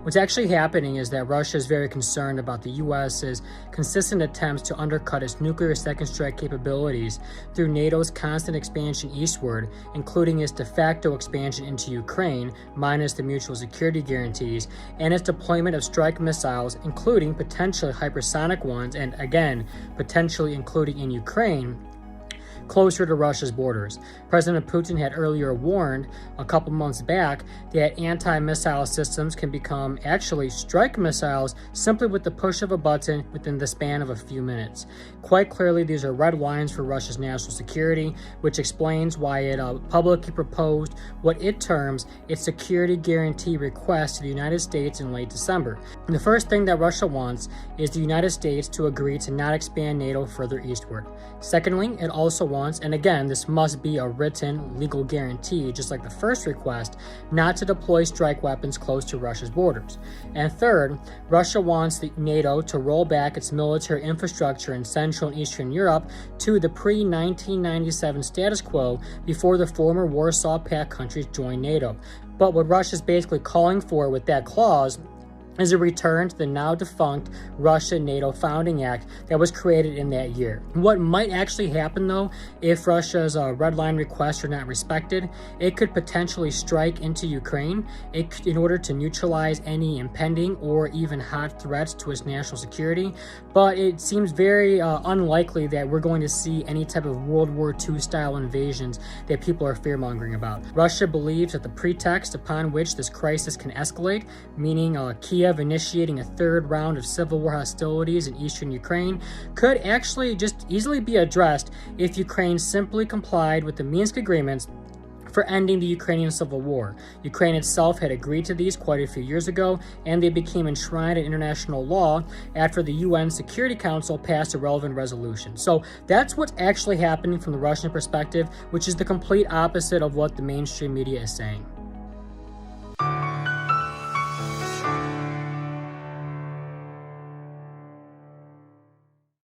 What's actually happening is that Russia is very concerned about the US's consistent attempts to undercut its nuclear second strike capabilities through NATO's constant expansion eastward, including its de facto expansion into Ukraine, minus the mutual security guarantees, and its deployment of strike missiles, including potentially hypersonic ones, and again, potentially including in Ukraine, closer to Russia's borders. President Putin had earlier warned a couple months back that anti-missile systems can become actually strike missiles simply with the push of a button within the span of a few minutes. Quite clearly, these are red lines for Russia's national security, which explains why it publicly proposed what it terms its security guarantee request to the United States in late December. And the first thing that Russia wants is the United States to agree to not expand NATO further eastward. Secondly, it also wants, and again, this must be a written legal guarantee, just like the first request, not to deploy strike weapons close to Russia's borders. And third, Russia wants the NATO to roll back its military infrastructure in Central and Eastern Europe to the pre-1997 status quo before the former Warsaw Pact countries joined NATO. But what Russia is basically calling for with that clause is a return to the now defunct Russia-NATO Founding Act that was created in that year. What might actually happen, though, if Russia's red line requests are not respected, it could potentially strike into Ukraine in order to neutralize any impending or even hot threats to its national security. But it seems very unlikely that we're going to see any type of World War II style invasions that people are fear-mongering about. Russia believes that the pretext upon which this crisis can escalate, meaning Kiev initiating a third round of civil war hostilities in eastern Ukraine, could actually just easily be addressed if Ukraine simply complied with the Minsk agreements for ending the Ukrainian civil war. Ukraine itself had agreed to these quite a few years ago, and they became enshrined in international law after the UN Security Council passed a relevant resolution. So that's what's actually happening from the Russian perspective, which is the complete opposite of what the mainstream media is saying.